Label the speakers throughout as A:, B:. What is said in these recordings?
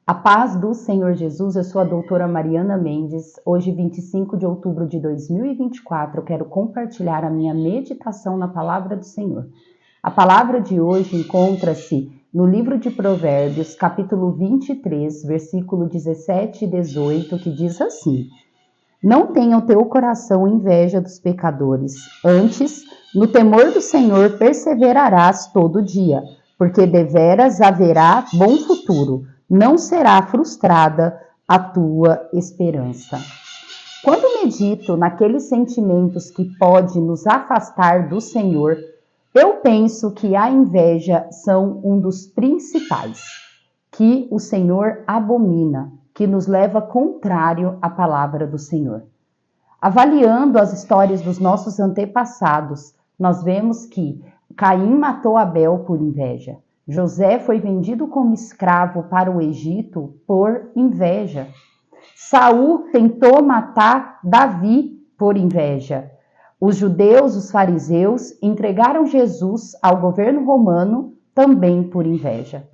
A: A paz do Senhor Jesus, eu sou a doutora Mariana Mendes. Hoje, 25 de outubro de 2024, eu quero compartilhar a minha meditação na palavra do Senhor. A palavra de hoje encontra-se no livro de Provérbios, capítulo 23, versículo 17 e 18, que diz assim: Não tenha o teu coração inveja dos pecadores, antes, no temor do Senhor perseverarás todo dia, porque deveras haverá bom futuro. Não será frustrada a tua esperança. Quando medito naqueles sentimentos que podem nos afastar do Senhor, eu penso que a inveja são um dos principais, que o Senhor abomina, que nos leva contrário à palavra do Senhor. Avaliando as histórias dos nossos antepassados, nós vemos que Caim matou Abel por inveja. José foi vendido como escravo para o Egito por inveja. Saul tentou matar Davi por inveja. Os judeus, os fariseus, entregaram Jesus ao governo romano também por inveja.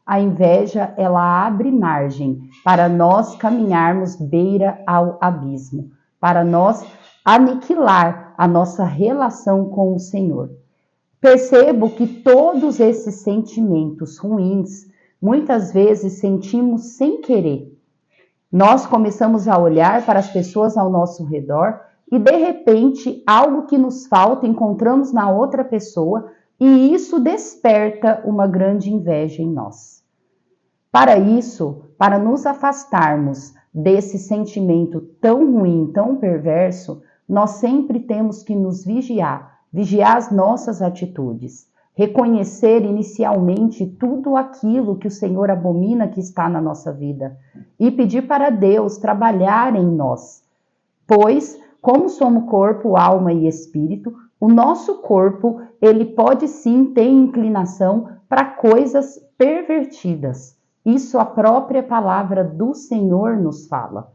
A: A inveja, ela abre margem para nós caminharmos beira ao abismo, para nós aniquilar a nossa relação com o Senhor. Percebo que todos esses sentimentos ruins, muitas vezes sentimos sem querer. Nós começamos a olhar para as pessoas ao nosso redor e, de repente, algo que nos falta encontramos na outra pessoa e isso desperta uma grande inveja em nós. Para isso, para nos afastarmos desse sentimento tão ruim, tão perverso, nós sempre temos que nos vigiar as nossas atitudes, reconhecer inicialmente tudo aquilo que o Senhor abomina que está na nossa vida e pedir para Deus trabalhar em nós, pois, como somos corpo, alma e espírito, o nosso corpo, ele pode sim ter inclinação para coisas pervertidas. Isso a própria palavra do Senhor nos fala.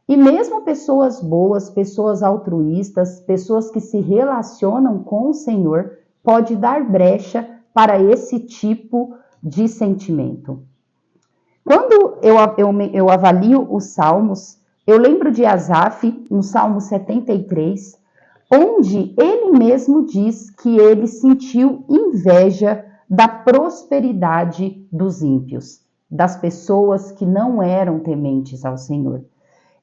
A: E mesmo pessoas boas, pessoas altruístas, pessoas que se relacionam com o Senhor, pode dar brecha para esse tipo de sentimento. Quando eu avalio os Salmos, eu lembro de Asaf, no Salmo 73, onde ele mesmo diz que ele sentiu inveja da prosperidade dos ímpios, das pessoas que não eram tementes ao Senhor.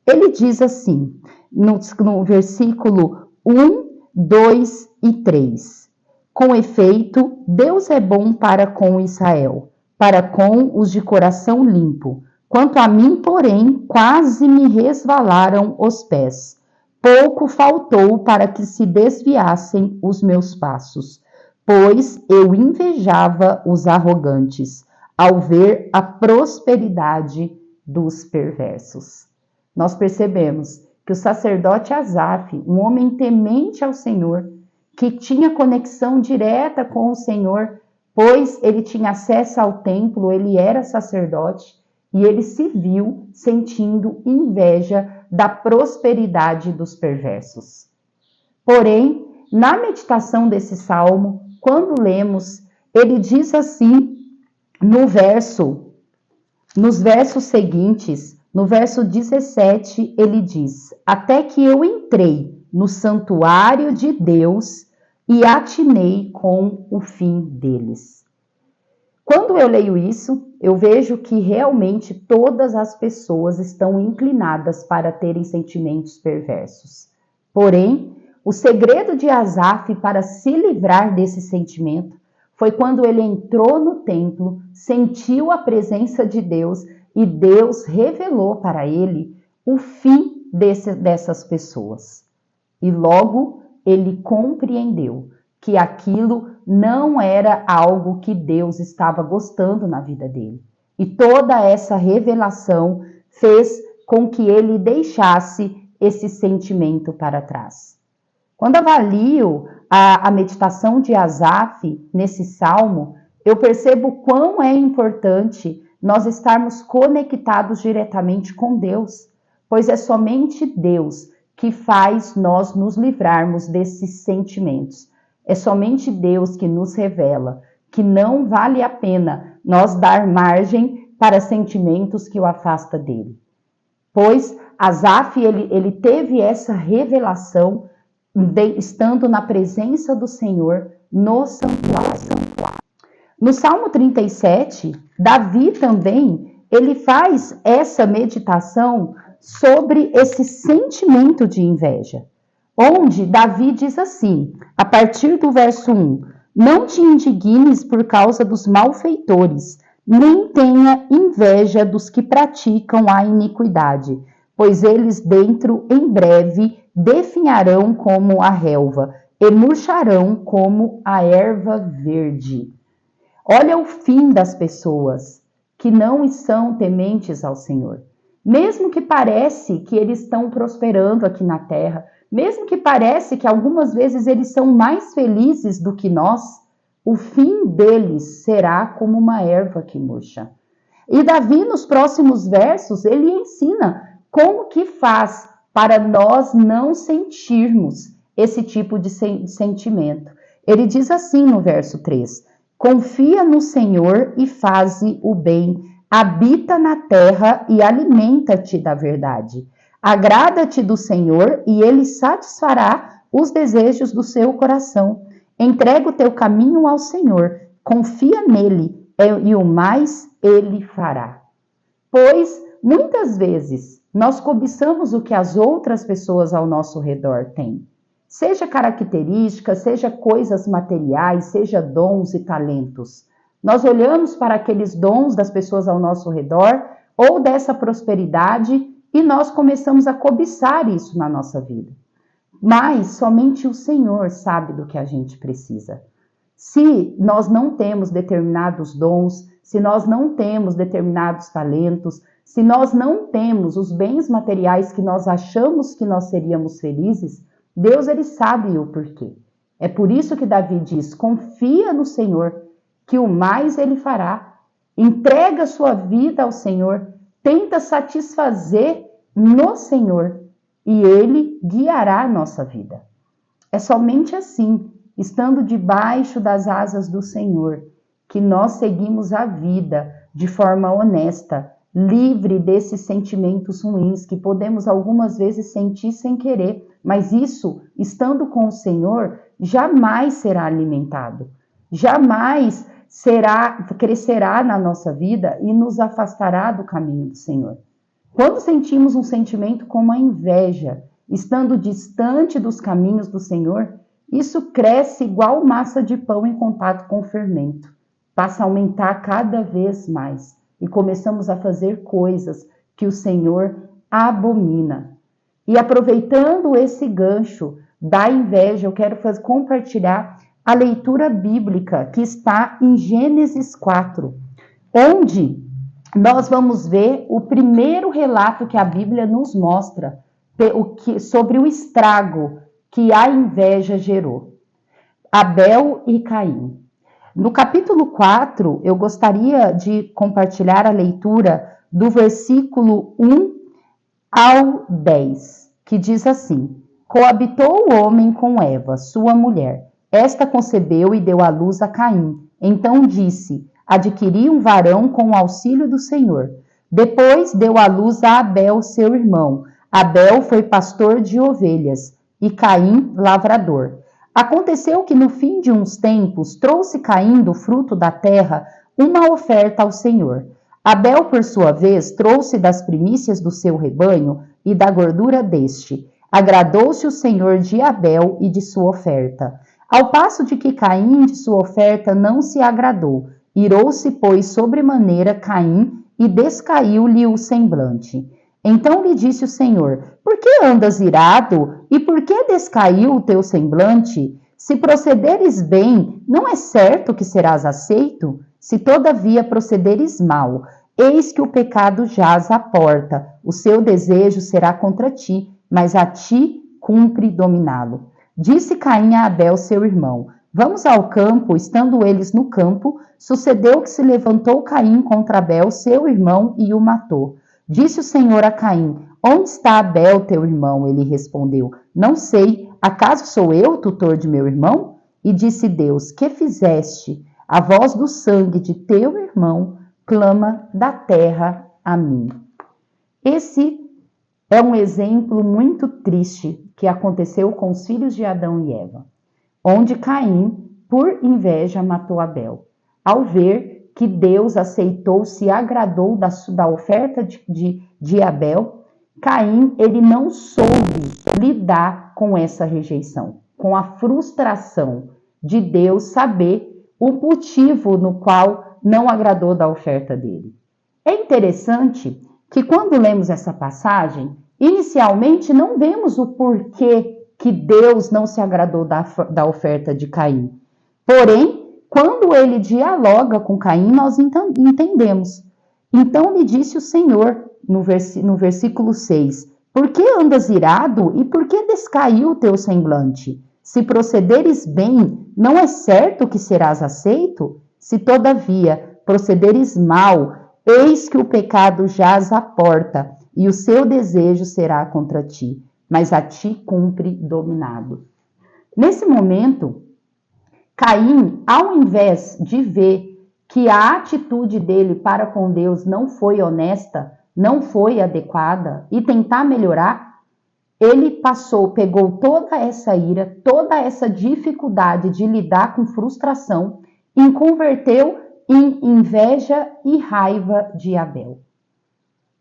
A: Ele diz assim, no versículo 1, 2 e 3. Com efeito, Deus é bom para com Israel, para com os de coração limpo. Quanto a mim, porém, quase me resvalaram os pés. Pouco faltou para que se desviassem os meus passos, pois eu invejava os arrogantes, ao ver a prosperidade dos perversos. Nós percebemos que o sacerdote Asaf, um homem temente ao Senhor, que tinha conexão direta com o Senhor, pois ele tinha acesso ao templo, ele era sacerdote, e ele se viu sentindo inveja da prosperidade dos perversos. Porém, na meditação desse salmo, quando lemos, ele diz assim, nos versos seguintes, no verso 17, ele diz: Até que eu entrei no santuário de Deus e atinei com o fim deles. Quando eu leio isso, eu vejo que realmente todas as pessoas estão inclinadas para terem sentimentos perversos. Porém, o segredo de Asaf para se livrar desse sentimento foi quando ele entrou no templo, sentiu a presença de Deus e Deus revelou para ele o fim dessas pessoas. E logo ele compreendeu que aquilo não era algo que Deus estava gostando na vida dele. E toda essa revelação fez com que ele deixasse esse sentimento para trás. Quando avalio a meditação de Asaf nesse salmo, eu percebo quão é importante nós estarmos conectados diretamente com Deus, pois é somente Deus que faz nós nos livrarmos desses sentimentos. É somente Deus que nos revela que não vale a pena nós dar margem para sentimentos que o afasta dele. Pois Asaf, ele teve essa revelação estando na presença do Senhor no santuário. No Salmo 37, Davi também, ele faz essa meditação sobre esse sentimento de inveja, onde Davi diz assim, a partir do verso 1, não te indignes por causa dos malfeitores, nem tenha inveja dos que praticam a iniquidade, pois eles dentro em breve definharão como a relva e murcharão como a erva verde. Olha o fim das pessoas que não são tementes ao Senhor. Mesmo que parece que eles estão prosperando aqui na terra, mesmo que parece que algumas vezes eles são mais felizes do que nós, o fim deles será como uma erva que murcha. E Davi, nos próximos versos, ele ensina como que faz para nós não sentirmos esse tipo de sentimento. Ele diz assim no verso 3, confia no Senhor e faze o bem, habita na terra e alimenta-te da verdade. Agrada-te do Senhor e Ele satisfará os desejos do seu coração. Entrega o teu caminho ao Senhor, confia nele e o mais Ele fará. Pois, muitas vezes, nós cobiçamos o que as outras pessoas ao nosso redor têm. Seja características, seja coisas materiais, seja dons e talentos. Nós olhamos para aqueles dons das pessoas ao nosso redor ou dessa prosperidade e nós começamos a cobiçar isso na nossa vida. Mas somente o Senhor sabe do que a gente precisa. Se nós não temos determinados dons, se nós não temos determinados talentos, se nós não temos os bens materiais que nós achamos que nós seríamos felizes, Deus, ele sabe o porquê. É por isso que Davi diz, confia no Senhor, que o mais ele fará. Entrega sua vida ao Senhor, tenta satisfazer no Senhor e ele guiará a nossa vida. É somente assim, estando debaixo das asas do Senhor, que nós seguimos a vida de forma honesta, livre desses sentimentos ruins que podemos algumas vezes sentir sem querer, mas isso, estando com o Senhor, jamais será alimentado, jamais crescerá na nossa vida e nos afastará do caminho do Senhor. Quando sentimos um sentimento como a inveja, estando distante dos caminhos do Senhor, isso cresce igual massa de pão em contato com o fermento, passa a aumentar cada vez mais e começamos a fazer coisas que o Senhor abomina. E aproveitando esse gancho da inveja, eu quero compartilhar a leitura bíblica que está em Gênesis 4, onde nós vamos ver o primeiro relato que a Bíblia nos mostra sobre o estrago que a inveja gerou. Abel e Caim. No capítulo 4, eu gostaria de compartilhar a leitura do versículo 1 ao 10, que diz assim: coabitou o homem com Eva, sua mulher. Esta concebeu e deu à luz a Caim. Então disse: adquiri um varão com o auxílio do Senhor. Depois deu à luz a Abel, seu irmão. Abel foi pastor de ovelhas e Caim lavrador. Aconteceu que no fim de uns tempos trouxe Caim do fruto da terra uma oferta ao Senhor. Abel, por sua vez, trouxe das primícias do seu rebanho e da gordura deste. Agradou-se o Senhor de Abel e de sua oferta. Ao passo de que Caim de sua oferta não se agradou. Irou-se, pois, sobremaneira Caim e descaiu-lhe o semblante. Então lhe disse o Senhor: por que andas irado e por que descaiu o teu semblante? Se procederes bem, não é certo que serás aceito? Se todavia procederes mal, eis que o pecado jaz à porta. O seu desejo será contra ti, mas a ti cumpre dominá-lo. Disse Caim a Abel, seu irmão: vamos ao campo. Estando eles no campo, sucedeu que se levantou Caim contra Abel, seu irmão, e o matou. Disse o Senhor a Caim: onde está Abel, teu irmão? Ele respondeu: não sei, acaso sou eu tutor de meu irmão? E disse Deus: que fizeste? A voz do sangue de teu irmão clama da terra a mim. Esse é um exemplo muito triste que aconteceu com os filhos de Adão e Eva, onde Caim, por inveja, matou Abel. Ao ver que Deus aceitou, se agradou da oferta de Abel, Caim, ele não soube lidar com essa rejeição, com a frustração de Deus saber o motivo no qual não agradou da oferta dele. É interessante que quando lemos essa passagem, inicialmente não vemos o porquê que Deus não se agradou da oferta de Caim. Porém, quando ele dialoga com Caim, nós entendemos. Então lhe disse o Senhor, no versículo 6, por que andas irado e por que descaiu o teu semblante? Se procederes bem, não é certo que serás aceito? Se todavia procederes mal, eis que o pecado jaz à porta, e o seu desejo será contra ti, mas a ti cumpre dominado. Nesse momento, Caim, ao invés de ver que a atitude dele para com Deus não foi honesta, não foi adequada, e tentar melhorar, ele pegou toda essa ira, toda essa dificuldade de lidar com frustração e converteu em inveja e raiva de Abel.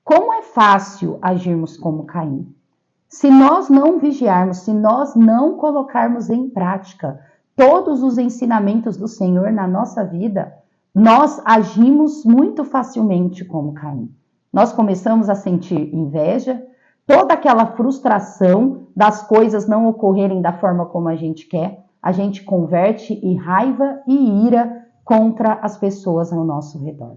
A: Como é fácil agirmos como Caim? Se nós não vigiarmos, se nós não colocarmos em prática todos os ensinamentos do Senhor na nossa vida, nós agimos muito facilmente como Caim. Nós começamos a sentir inveja, toda aquela frustração das coisas não ocorrerem da forma como a gente quer, a gente converte em raiva e ira contra as pessoas ao nosso redor.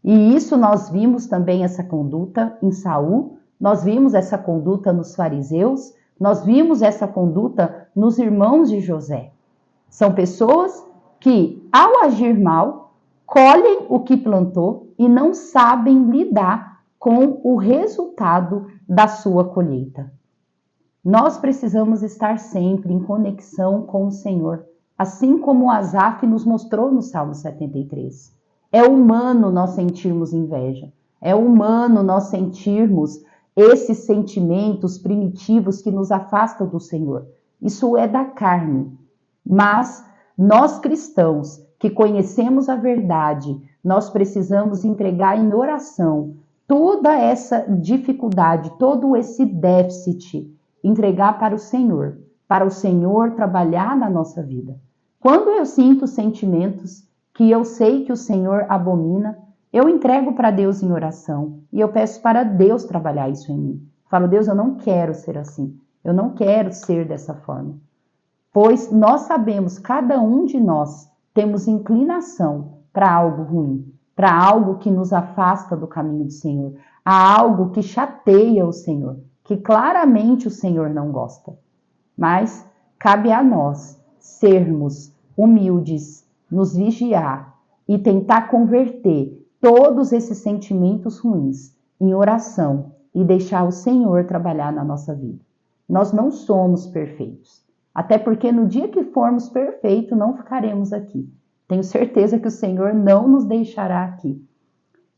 A: E isso nós vimos também essa conduta em Saul, nós vimos essa conduta nos fariseus, nós vimos essa conduta nos irmãos de José. São pessoas que, ao agir mal, colhem o que plantou e não sabem lidar com o resultado da sua colheita. Nós precisamos estar sempre em conexão com o Senhor, assim como Asaf nos mostrou no Salmo 73. É humano nós sentirmos inveja, é humano nós sentirmos esses sentimentos primitivos que nos afastam do Senhor. Isso é da carne. Mas nós cristãos que conhecemos a verdade, nós precisamos entregar em oração toda essa dificuldade, todo esse déficit, entregar para o Senhor trabalhar na nossa vida. Quando eu sinto sentimentos que eu sei que o Senhor abomina, eu entrego para Deus em oração e eu peço para Deus trabalhar isso em mim. Falo, Deus, eu não quero ser assim, eu não quero ser dessa forma. Pois nós sabemos, cada um de nós temos inclinação para algo ruim, para algo que nos afasta do caminho do Senhor, a algo que chateia o Senhor, que claramente o Senhor não gosta. Mas cabe a nós sermos humildes, nos vigiar e tentar converter todos esses sentimentos ruins em oração e deixar o Senhor trabalhar na nossa vida. Nós não somos perfeitos, até porque no dia que formos perfeitos não ficaremos aqui. Tenho certeza que o Senhor não nos deixará aqui.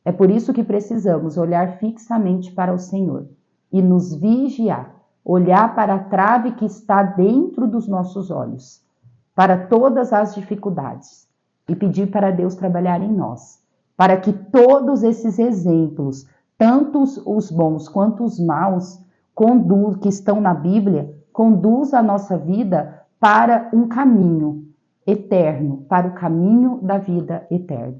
A: É por isso que precisamos olhar fixamente para o Senhor e nos vigiar, olhar para a trave que está dentro dos nossos olhos, para todas as dificuldades e pedir para Deus trabalhar em nós, para que todos esses exemplos, tanto os bons quanto os maus, que estão na Bíblia, conduzam a nossa vida para um caminho eterno, para o caminho da vida eterna.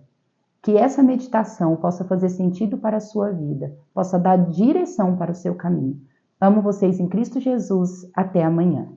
A: Que essa meditação possa fazer sentido para a sua vida, possa dar direção para o seu caminho. Amo vocês em Cristo Jesus. Até amanhã.